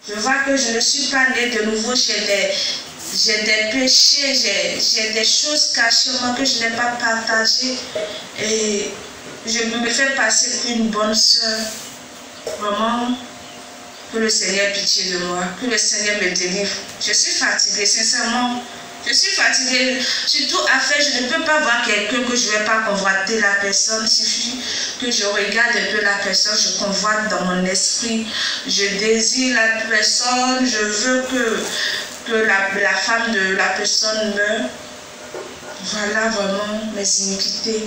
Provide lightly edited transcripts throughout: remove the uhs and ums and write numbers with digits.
Je vois que je ne suis pas née de nouveau, j'ai des péchés, j'ai des choses cachées moi que je n'ai pas partagées. Et je me fais passer pour une bonne soeur. Vraiment, que le Seigneur ait pitié de moi, que le Seigneur me délivre. Je suis fatiguée, sincèrement. Je suis fatiguée, surtout afin, je ne peux pas voir quelqu'un que je ne vais pas convoiter la personne. Il suffit que je regarde un peu la personne, je convoite dans mon esprit, je désire la personne, je veux que la femme de la personne meure. Voilà vraiment mes iniquités.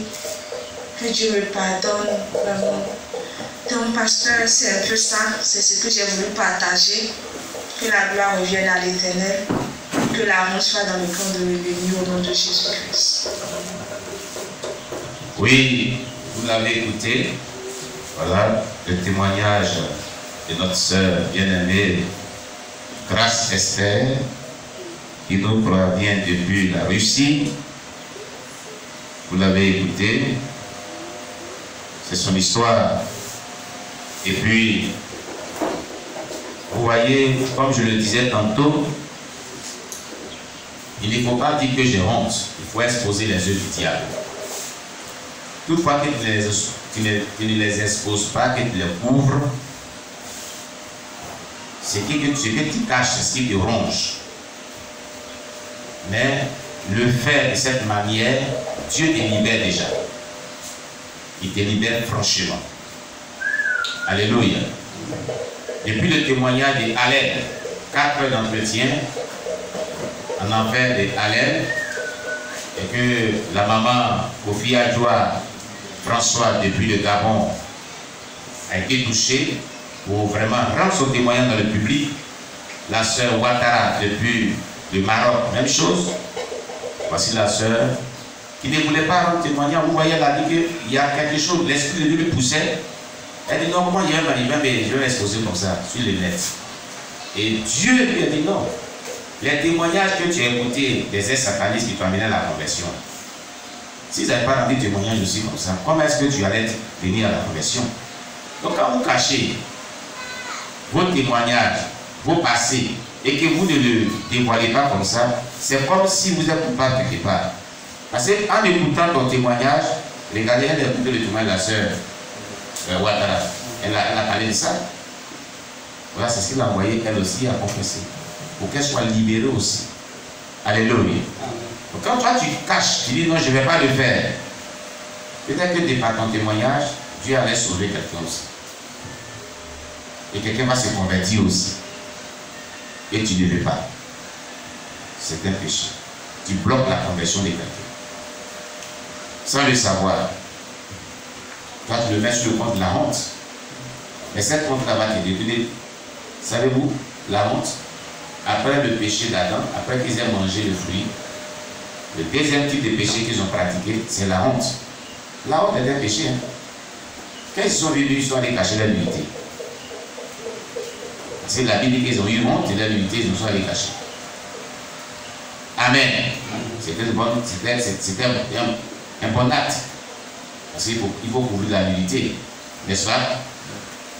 Que Dieu me pardonne, vraiment. Donc, pasteur, c'est un peu ça, c'est ce que j'ai voulu partager. Que la gloire revienne à l'Éternel. Que l'amour soit dans le camp de l'ennemi au nom de Jésus-Christ. Oui, vous l'avez écouté. Voilà le témoignage de notre sœur bien-aimée, Grâce Esther, qui nous provient depuis la Russie. Vous l'avez écouté. C'est son histoire. Et puis, vous voyez, comme je le disais tantôt, il ne faut pas dire que j'ai honte. Il faut exposer les œuvres du diable. Toutefois que tu ne les exposes pas, que tu les couvres, ce que tu caches, c'est ce qui te ronge. Mais le faire de cette manière, Dieu te libère déjà. Il te libère franchement. Alléluia. Depuis le témoignage d'Alain, 4 heures d'entretien, en enfer d'Alain, et que la maman Kofi Adjoa François depuis le Gabon a été touchée pour vraiment rendre son témoignage dans le public. La sœur Ouattara depuis le Maroc, même chose. Voici la sœur qui ne voulait pas rendre témoignage. Vous voyez, elle a dit qu'il y a quelque chose, l'esprit de Dieu le poussait. Elle dit non, comment il y a un manivin, mais je vais l'exposer comme ça, sur les net. Et Dieu lui a dit non. Les témoignages que tu as écoutés des ex-satanistes qui t'ont amené à la conversion, s'ils n'avaient pas rendu témoignage aussi comme ça, comment est-ce que tu allais venir à la conversion? Donc quand vous cachez vos témoignages, vos passés, et que vous ne le dévoilez pas comme ça, c'est comme si vous êtes coupable quelque part. Parce qu'en écoutant ton témoignage, regardez, elle a écouté le témoignage de la sœur Ouattara. Elle a parlé de ça. Voilà, c'est ce qu'il a envoyé elle aussi à confesser. Pour qu'elle soit libérée aussi. Alléluia. Donc quand toi tu caches, tu dis non, je ne vais pas le faire. Peut-être que par ton témoignage, Dieu allait sauver quelqu'un aussi. Et quelqu'un va se convertir aussi. Et tu ne veux pas. C'est un péché. Tu bloques la conversion de quelqu'un. Sans le savoir. Toi tu le mets sur le compte de la honte. Mais cette honte-là va te détruire. Savez-vous, la honte, après le péché d'Adam, après qu'ils aient mangé le fruit, le deuxième type de péché qu'ils ont pratiqué, c'est la honte. La honte est un péché. Hein. Quand ils sont venus, ils sont allés cacher leur nudité. C'est la Bible dit qu'ils ont eu honte et leur nudité, ils sont allés cacher. Amen. C'était un bon acte. Parce qu'il faut couvrir la nudité. N'est-ce pas?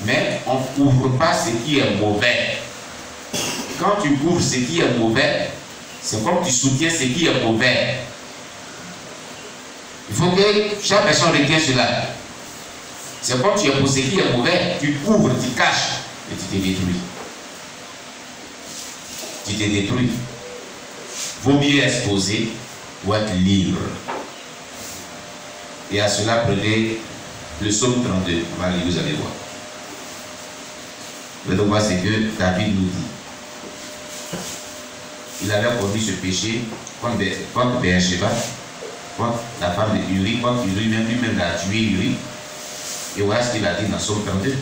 Mais on ne couvre pas ce qui est mauvais. Quand tu couvres ce qui est mauvais, c'est comme tu soutiens ce qui est mauvais. Il faut que chaque personne retienne cela. C'est comme tu es pour ce qui est mauvais, tu couvres, tu caches et tu te détruis. Tu te détruis. Vaut mieux exposer ou être libre. Et à cela, prenez le psaume 32. On va lire, vous allez voir. Vous allez voir ce que David nous dit. Il avait commis ce péché contre Beersheba, contre la femme de Uri, contre Uri, même lui-même a tué Uri. Et voilà ce qu'il a dit dans Psaume 32.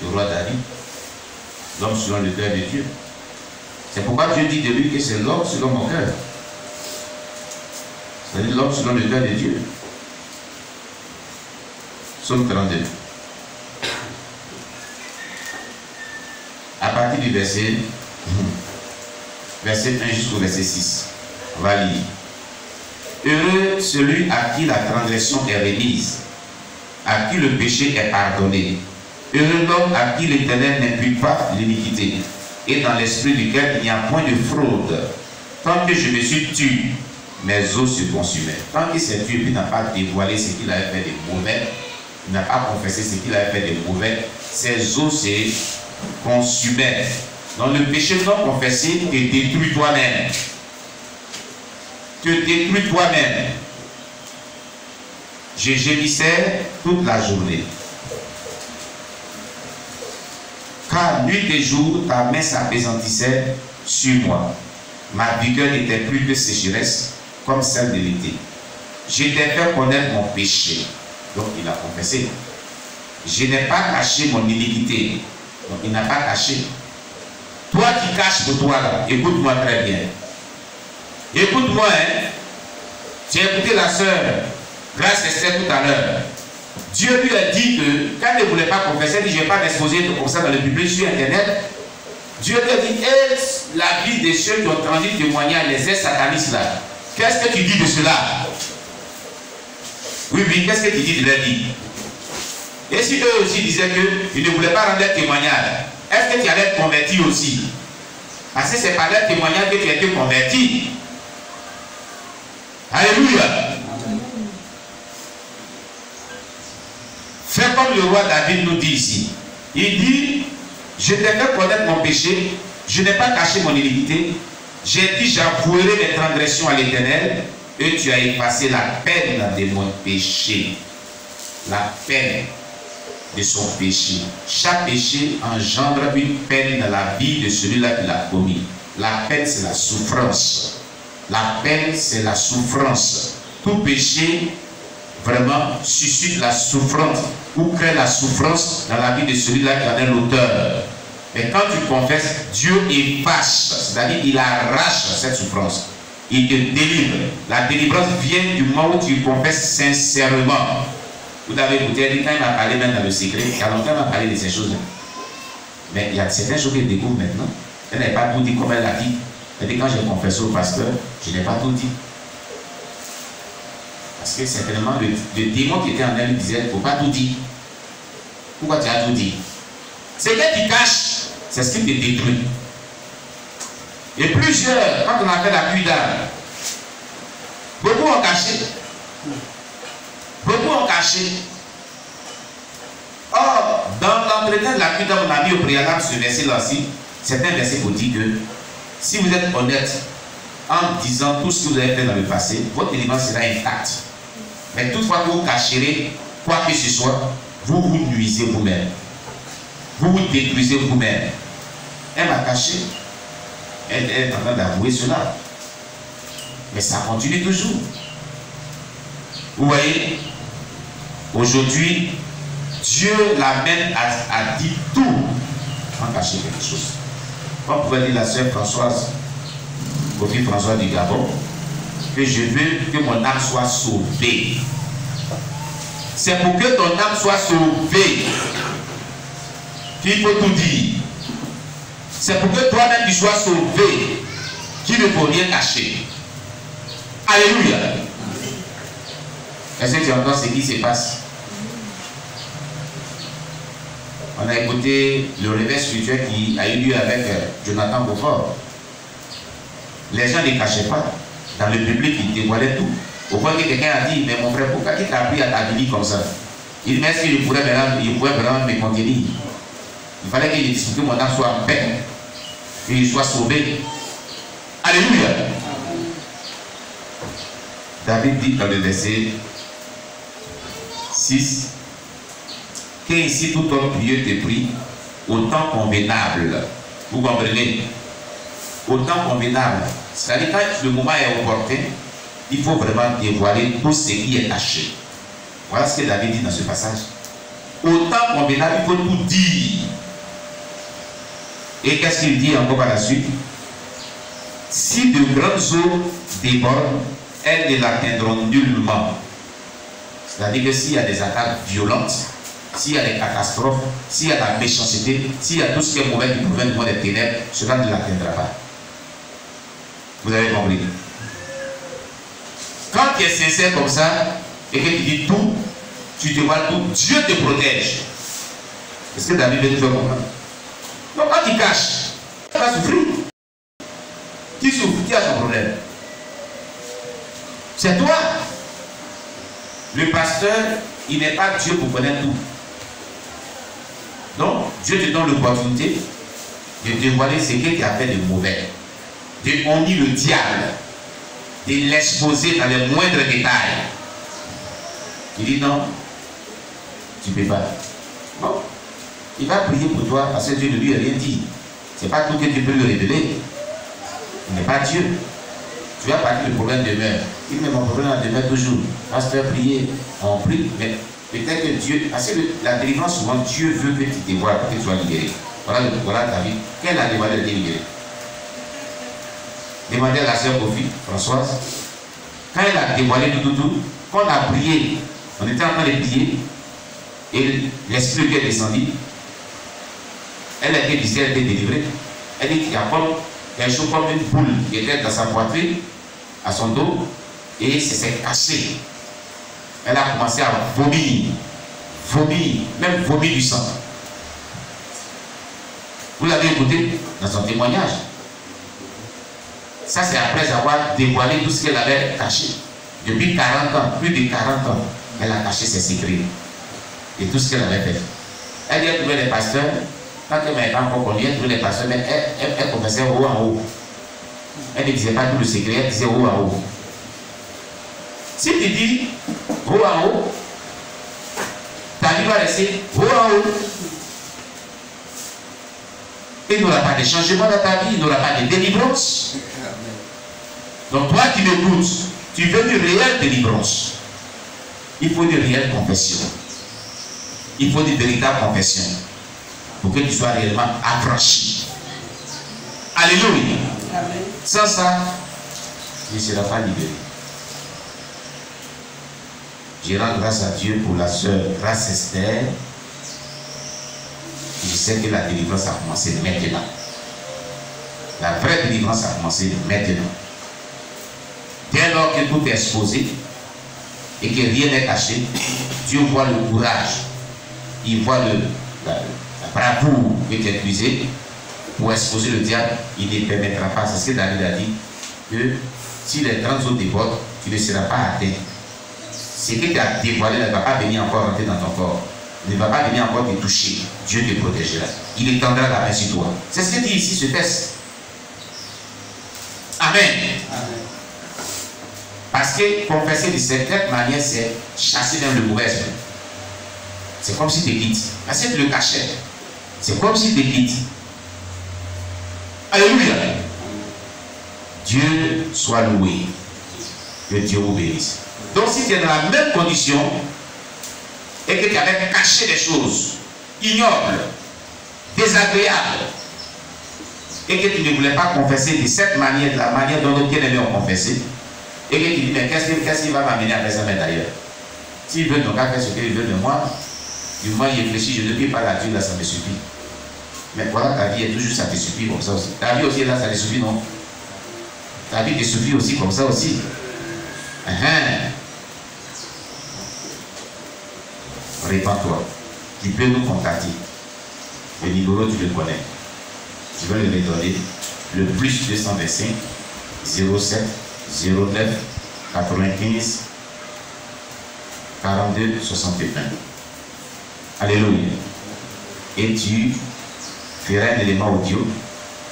Le roi David, l'homme selon le cœur de Dieu. C'est pourquoi Dieu dit de lui que c'est l'homme selon mon cœur. C'est-à-dire l'homme selon le cœur de Dieu. Psaume 32. À partir du verset 1 jusqu'au verset 6. On va lire. Heureux celui à qui la transgression est remise, à qui le péché est pardonné. Heureux l'homme à qui l'Éternel n'impute pas l'iniquité, et dans l'esprit duquel il n'y a point de fraude. Tant que je me suis tué, mes os se consumaient. Tant qu'il s'est tué, il n'a pas dévoilé ce qu'il avait fait de mauvais, il n'a pas confessé ce qu'il avait fait de mauvais, ses os se consumaient. Donc le péché non confessé te détruit toi-même. Te détruit toi-même. Je gémissais toute la journée. Car nuit et jour, ta main s'appesantissait sur moi. Ma vigueur n'était plus que sécheresse, comme celle de l'été. Je t'ai fait connaître mon péché. Donc il a confessé. Je n'ai pas caché mon iniquité. Donc il n'a pas caché. Toi qui caches pour toi là, écoute-moi très bien. Écoute-moi, hein. J'ai écouté la sœur Grâce Esther tout à l'heure. Dieu lui a dit que quand il ne voulait pas confesser, il dit je ne vais pas m'exposer comme ça dans le public sur Internet. Dieu lui a dit, et la vie de ceux qui ont entendu témoigner les ex-satanistes là. Qu'est-ce que tu dis de cela? Oui, qu'est-ce que tu dis de leur dire? Et si eux aussi disaient qu'ils ne voulaient pas rendre leur témoignage, est-ce que tu allais te convertir aussi? Parce que c'est par leur témoignage que tu as été converti. Alléluia. Fais comme le roi David nous dit ici. Il dit, je t'ai fait connaître mon péché, je n'ai pas caché mon iniquité. J'ai dit, j'avouerai mes transgressions à l'Éternel, et tu as effacé la peine de mon péché. La peine de son péché. Chaque péché engendre une peine dans la vie de celui-là qui l'a commis. La peine, c'est la souffrance. La peine, c'est la souffrance. Tout péché, vraiment, suscite la souffrance ou crée la souffrance dans la vie de celui-là qui en est l'auteur. Mais quand tu confesses, Dieu efface, c'est-à-dire il arrache cette souffrance. Il te délivre. La délivrance vient du moment où tu confesses sincèrement. Vous avez écouté, quand il m'a parlé même dans le secret, il y a longtemps il m'a parlé de ces choses-là. Mais il y a certaines choses qu'il découvre maintenant. Elle n'a pas tout dit comme elle a dit. Elle dit quand j'ai confessé au pasteur, je n'ai pas tout dit. Parce que certainement le démon qui était en elle lui disait, il ne faut pas tout dire. Pourquoi tu as tout dit? C'est que tu caches, c'est ce qui te détruit. Et plusieurs, quand on a fait la pluie d'âme, beaucoup ont caché. Beaucoup ont caché. Or, dans l'entretien de la pluie d'âme, on a mis au préalable ce verset-là aussi. C'est un verset pour dire que si vous êtes honnête en disant tout ce que vous avez fait dans le passé, votre délivrance sera intacte. Mais toutefois que vous cacherez quoi que ce soit, vous vous nuisez vous-même. Vous vous détruisez vous-même. Elle m'a caché. Elle est en train d'avouer cela. Mais ça continue toujours. Vous voyez, aujourd'hui, Dieu l'amène à dire tout en cacher quelque chose. On pouvait dire la sœur Françoise, Kofi François du Gabon, que je veux que mon âme soit sauvée. C'est pour que ton âme soit sauvée qu'il faut tout dire. C'est pour que toi-même tu sois sauvé qu'il ne faut rien cacher. Alléluia. Est-ce que tu entends ce qui se passe? On a écouté le réveil spirituel qui a eu lieu avec Jonathan Beaufort. Les gens ne cachaient pas. Dans le public, ils dévoilaient tout. Au point que quelqu'un a dit, mais mon frère, pourquoi tu t'as pris à ta vie comme ça? Il dit, mais est-ce qu'il pourrait vraiment me contenir? Il fallait qu'il dise que mon âme soit en paix, qu'il soit sauvé. Alléluia. David dit dans le verset 6, qu'ainsi tout homme pieux te prie au temps convenable. Vous comprenez? Au temps convenable. C'est-à-dire quand le moment est opportun, il faut vraiment dévoiler tout ce qui est caché. Voilà ce que David dit dans ce passage. Au temps convenable, il faut tout dire. Et qu'est-ce qu'il dit encore par la suite? Si de grandes eaux débordent, elles ne l'atteindront nullement. C'est-à-dire que s'il y a des attaques violentes, s'il y a des catastrophes, s'il y a de la méchanceté, s'il y a tout ce qui est mauvais qui provient du monde des ténèbres, cela ne l'atteindra pas. Vous avez compris? Quand tu es sincère comme ça, et que tu dis tout, tu te vois tout, Dieu te protège. Est-ce que David veut nous faire comprendre? Donc quand il cache, il va souffrir. Qui souffre? Qui a son problème? C'est toi. Le pasteur, il n'est pas Dieu pour connaître tout. Donc, Dieu te donne l'opportunité de dévoiler ce qu'il a fait de mauvais. De honner le diable. De l'exposer dans les moindres détails. Il dit non, tu ne peux pas. Bon, il va prier pour toi parce que Dieu ne lui a rien dit. Ce n'est pas tout que tu peux lui révéler. Il n'est pas Dieu. Tu vas partir, le problème demeure. Il met mon problème demeure toujours. Pasteur, prier, on prie, mais peut-être que Dieu, parce que la délivrance, souvent, Dieu veut que tu te dévoiles, que tu sois libéré. Voilà ta vie. Quelle a dévoilé d'être libérée? Demandez à la sœur Kofi, Françoise. Quand elle a dévoilé tout, quand on a prié, on était en train de prier, et l'esprit qui est descendu, elle a été visitée, elle a été délivrée. Elle dit qu'il y a comme quelque chose comme une boule qui était dans sa poitrine, à son dos, et c'est s'est caché. Elle a commencé à vomir, même vomir du sang. Vous l'avez écouté dans son témoignage. Ça, c'est après avoir dévoilé tout ce qu'elle avait caché. Depuis 40 ans, plus de 40 ans, elle a caché ses secrets et tout ce qu'elle avait fait. Elle y a trouvé les pasteurs. Quand elle n'avait pas encore connu, elle trouvait les pasteurs, mais elle confessait haut en haut. Elle ne disait pas tout le secret, elle disait haut en haut. Si tu dis haut en haut, ta vie va rester haut en haut. Il n'y aura pas de changement dans ta vie, il n'y aura pas de délivrance. Donc toi qui m'écoutes, tu veux une réelle délivrance. Il faut une réelle confession. Il faut une véritable confession. Pour que tu sois réellement affranchi. Alléluia. Amen. Sans ça, tu ne seras pas libéré. Je rends grâce à Dieu pour la sœur Grâce Esther. Je sais que la délivrance a commencé maintenant. La vraie délivrance a commencé maintenant. Dès lors que tout est exposé et que rien n'est caché, Dieu voit le courage, il voit la bravoure que tu as utilisée pour exposer le diable. Il ne permettra pas. C'est ce que David a dit, que si les 30 autres débordent, tu ne seras pas atteint. Ce que tu as dévoilé ne va pas venir encore rentrer dans ton corps. Ne va pas venir encore te toucher. Dieu te protégera. Il étendra la main sur toi. C'est ce que dit ici ce texte. Amen. Amen. Parce que confesser de cette manière, c'est chasser même le mauvais esprit. C'est comme si tu quittes. Parce que tu le cachais. C'est comme si tu quittes. Alléluia. Dieu soit loué. Que Dieu vous bénisse. Donc si tu es dans la même condition et que tu avais caché des choses ignobles, désagréables, et que tu ne voulais pas confesser de cette manière, de la manière dont nos bien-aimés ont confessé, et que tu dis, mais qu'est-ce qu'il va m'amener à faire ça d'ailleurs? S'il veut donc faire ce qu'il veut de moi, du moins il réfléchit, je ne prie pas la Dieu, là ça me suffit. Mais voilà, ta vie est toujours, ça te suffit comme ça aussi. Ta vie aussi, là, ça te suffit, non? Ta vie te suffit aussi comme ça aussi. Répands-toi. Tu peux nous contacter. Le numéro, tu le connais. Je vais le redonner. Le plus 225 07 09 95 42 61. Alléluia. Et tu feras un élément audio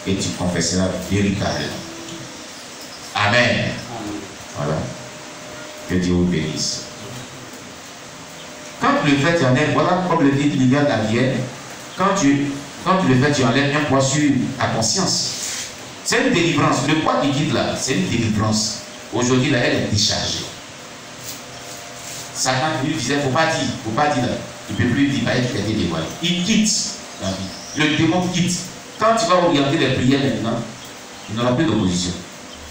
et tu confesseras véritablement. Amen. Voilà. Que Dieu vous bénisse. Quand tu le fais, tu enlèves, voilà comme le dit Liliane Davienne, quand tu le fais, tu enlèves un poids sur ta conscience. C'est une délivrance. Le poids qui quitte là, c'est une délivrance. Aujourd'hui, là, elle est déchargée. Satan lui disait, faut pas dire là. Il ne peut plus dire, il a été dévoilé. Il quitte la vie. Le démon quitte. Quand tu vas orienter les prières maintenant, il n'aura plus d'opposition.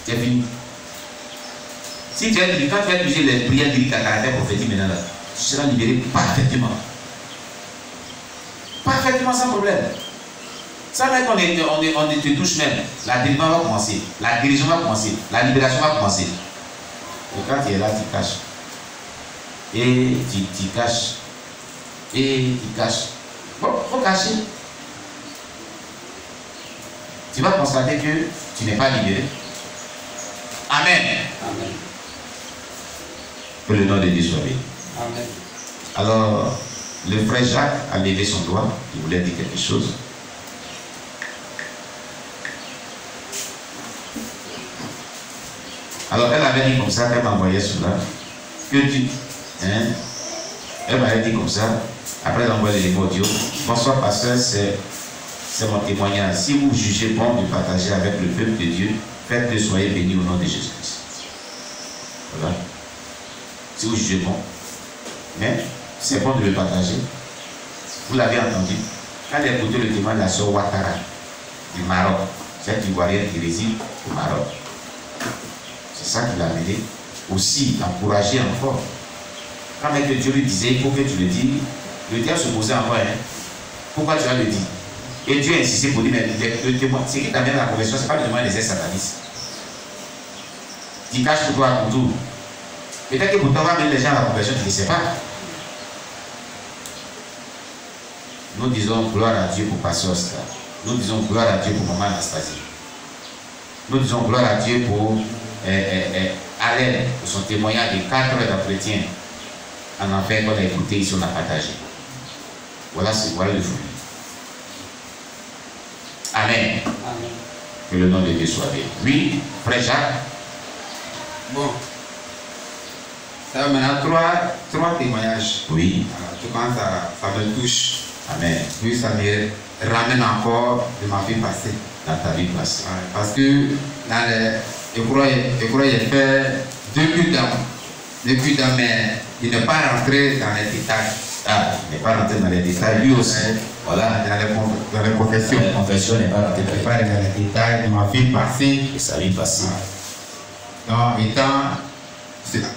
C'est fini. Si tu es, quand tu vas utiliser les prières lyriques à caractère prophétique maintenant là, tu seras libéré parfaitement. Parfaitement sans problème. Ça va qu'on te touche même. La délivrance va commencer. La guérison va commencer. La libération va commencer. Et quand tu es là, tu caches. Et tu caches. Et tu caches. Bon, il faut cacher. Tu vas constater que tu n'es pas libéré. Amen. Amen. Que le nom de Dieu soit béni. Amen. Alors, le frère Jacques a levé son doigt. Il voulait dire quelque chose. Alors, elle avait dit comme ça, qu'elle m'envoyait cela. Que tu... Hein, elle m'avait dit comme ça. Après, elle envoyé les mots audio. Bonsoir, pasteur, c'est mon témoignage. Si vous jugez bon de partager avec le peuple de Dieu, faites-le, soyez bénis au nom de Jésus-Christ. Voilà. Si vous jugez bon. Mais c'est bon de le partager. Vous l'avez entendu. Quand elle a écouté le témoignage de la sœur Ouattara du Maroc, cette Ivoirienne qui réside au Maroc, c'est ça qui l'a amené aussi d'encourager encore. Quand même Dieu lui disait, il faut que tu le dises, le diable se posait encore, hein. Pourquoi tu vas le dire? Et Dieu a insisté pour dire, mais le témoin, c'est qui t'amène la conversion, ce n'est pas le témoin des satanistes. Tu caches pour toi à ton tour. Peut-être que pour toi, même les gens à la conversion, tu ne sais pas. Nous disons gloire à Dieu pour Pasteur Oscar. Nous disons gloire à Dieu pour Maman Anastasie. Nous disons gloire à Dieu pour Alain, pour son témoignage de 4 heures d'entretien en enfer qu'on a écouté ici, on a partagé. Voilà le fruit. Amen. Amen. Que le nom de Dieu soit béni. Oui, frère Jacques. Bon. Ça va maintenant trois témoignages. Oui. En tout cas, ça me touche. Amen. Oui, ça me ramène encore de ma vie passée. Dans ta vie passée. Ouais, parce que je crois que j'ai fait 2 buts d'âme, mais il n'est pas rentré dans les détails. Ah, il n'est pas rentré dans les détails, lui aussi. Ouais. Voilà. Dans les confessions. La confession n'est pas rentrée Il n'est pas dans les détails de ma vie passée. et sa vie passée. Donc,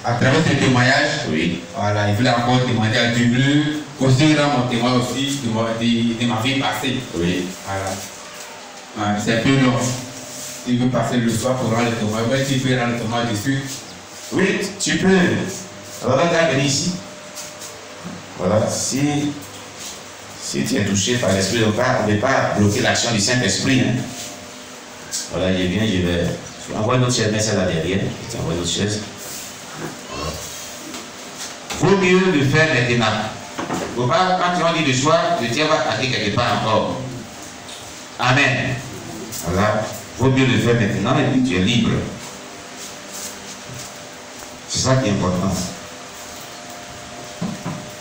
à travers ce témoignage, Oui. voilà, il voulait encore témoigner à Dieu, aussi rendre mon témoin aussi de ma vie passée. Oui. Voilà. Ouais, c'est un peu long. Il veut passer le soir pour rendre le témoin. Mais tu peux rendre le témoin dessus. Oui, tu peux. Alors là, tu as venu ici. Voilà. Si tu es touché par l'Esprit, on ne va pas bloquer l'action du Saint-Esprit. Hein. Voilà, il est bien, je vais envoyer notre chaise, mais c'est là derrière. Je t'envoie notre chaise. Voilà. Vaut mieux le faire maintenant. Faut pas, quand tu vas dire le soir, le diable va aller quelque part encore. Amen. Voilà. Vaut mieux le faire maintenant et puis tu es libre. C'est ça qui est important.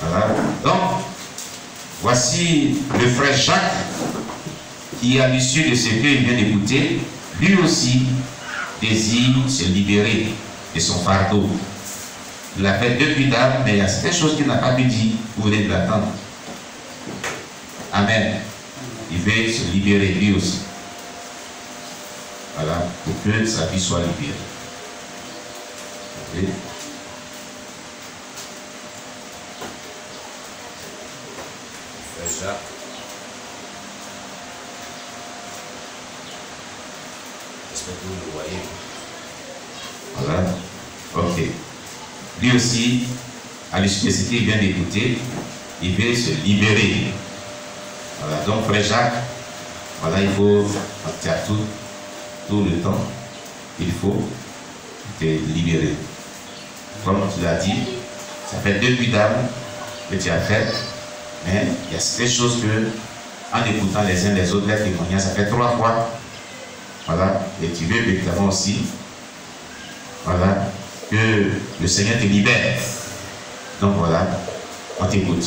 Voilà. Donc, voici le frère Jacques qui, à l'issue de ce qu'il vient d'écouter, lui aussi désire se libérer de son fardeau. Il l'a fait depuis tard, mais il y a certaines choses qu'il n'a pas pu dire. Vous venez de l'attendre. Amen. Il veut se libérer lui aussi. Voilà, pour que sa vie soit libérée. Okay. Frère Jacques. J'espère que vous le voyez. Voilà. Ok. Lui aussi, à l'issue de ce qu'il vient d'écouter, il veut se libérer. Voilà. Donc, frère Jacques, voilà, il faut, tu as tout le temps, il faut te libérer. Comme tu l'as dit, ça fait 2 buts d'âme que tu as fait, mais il y a ces choses que, en écoutant les uns les autres, les témoignages, ça fait 3 fois. Voilà, et tu veux évidemment aussi, voilà, que le Seigneur te libère. Donc voilà, on t'écoute.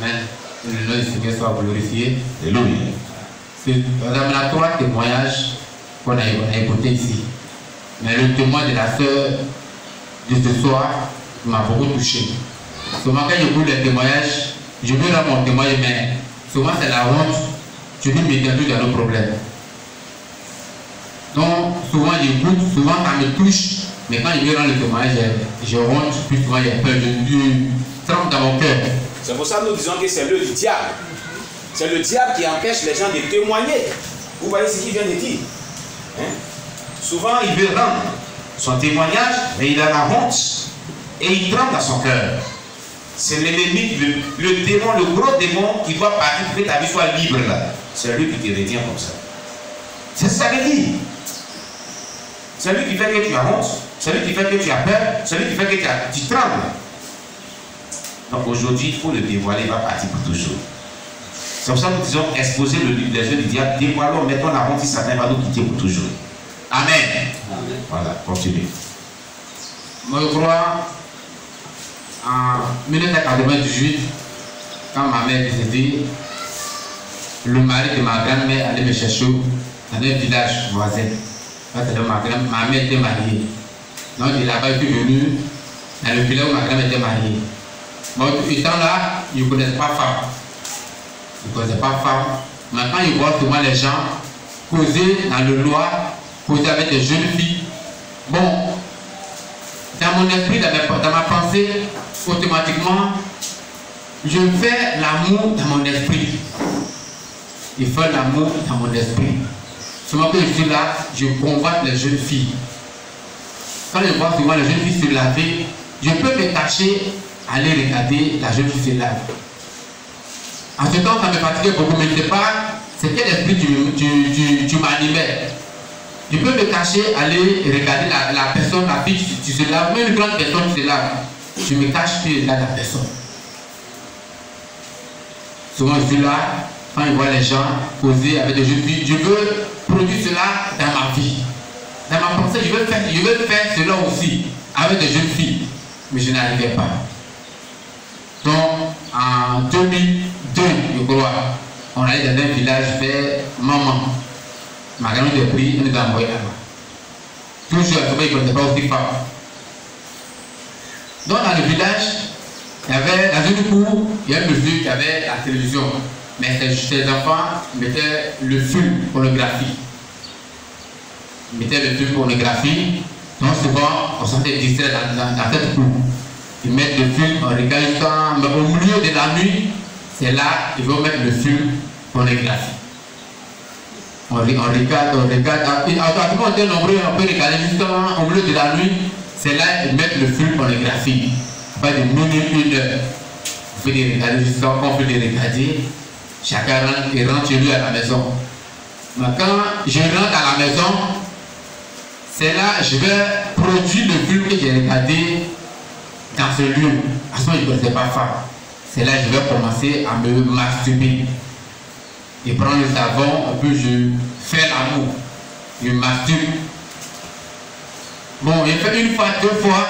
Amen. Que le nom du Seigneur soit glorifié. Alléluia. On a 3 témoignages qu'on a écoutés ici. Mais le témoin de la sœur de ce soir m'a beaucoup touché. Souvent quand j'écoute les témoignages, je veux rendre mon témoignage, mais souvent c'est la honte. Je veux m'étendre dans le problème. Donc souvent j'écoute, souvent ça me touche, mais quand je veux rendre le témoignage, je honte, puis souvent j'ai peur, je tremble dans mon cœur. C'est pour ça que nous disons que c'est le diable. C'est le diable qui empêche les gens de témoigner. Vous voyez ce qu'il vient de dire. Hein? Souvent, il veut rendre son témoignage, mais il a la honte et il tremble dans son cœur. C'est l'ennemi, le démon, le gros démon qui doit partir pour que ta vie soit libre là. C'est lui qui te retient comme ça. C'est ça que dit. C'est lui qui fait que tu as honte, c'est lui qui fait que tu as peur, c'est lui qui fait que tu trembles. Donc aujourd'hui, il faut le dévoiler, il va partir pour toujours. C'est pour ça que nous disons exposer les yeux du diable, dévoilons, mettons la honte, Satan va nous quitter pour toujours. Amen. Amen. Voilà, continue. Moi je crois, en 1998, quand ma mère décédée, le mari de ma grand-mère allait me chercher dans un village voisin. Ma mère était mariée. Donc de là-bas, je suis venu dans le village où ma grand-mère était mariée. Bon, étant là, je ne connaissais pas femme. Je ne connaissais pas femme. Maintenant, je vois souvent les gens causer dans le noir, causer avec des jeunes filles. Bon, dans mon esprit, dans ma pensée, automatiquement, je fais l'amour dans mon esprit. Je fais l'amour dans mon esprit. Seulement que je suis là, je combatte les jeunes filles. Quand je vois souvent les jeunes filles se laver, je peux me cacher, aller regarder la jeune fille se laver. En ce temps, ça me fatiguait beaucoup, mais je ne sais pas, c'est quel esprit tu m'animais. Je peux me cacher, aller regarder la personne, la fille qui se lave, même une grande personne qui se lave. Je me cache et je regarde la personne. Souvent je suis là, quand je vois les gens causer avec des jeunes filles, je veux produire cela dans ma vie. Dans ma pensée, je veux faire cela aussi avec des jeunes filles. Mais je n'arrivais pas. Donc en 2002, je crois, on allait dans un village vers Maman. Ma grand-mère était prise, elle nous a envoyé là-bas. Toujours à ce moment, il ne connaissait pas aussi femme. Donc dans le village, il y avait, dans une cour, il y a un monsieur qui avait la télévision. Mais ses enfants mettaient le film pornographie. Ils mettaient le film pornographie. Donc souvent, on sentait distrait dans cette cour. Ils mettent le film, on regarde, mais au milieu de la nuit, c'est là qu'ils vont mettre le film pornographie. On regarde. Automatiquement, on est nombreux, on peut regarder justement au milieu de la nuit. C'est là qu'ils mettent le film pornographique. Pas de minuit, 1 heure. On fait des regarder justement, on peut les regarder. Chacun rentre chez lui à la maison. Mais quand je rentre à la maison, c'est là que je vais produire le film que j'ai regardé dans ce lieu. À ce moment, je ne connaissais pas femme. C'est là que je vais commencer à me masturber. Je prends le savon, puis je fais l'amour. Je masturbe. Bon, j'ai fait 1 fois, 2 fois.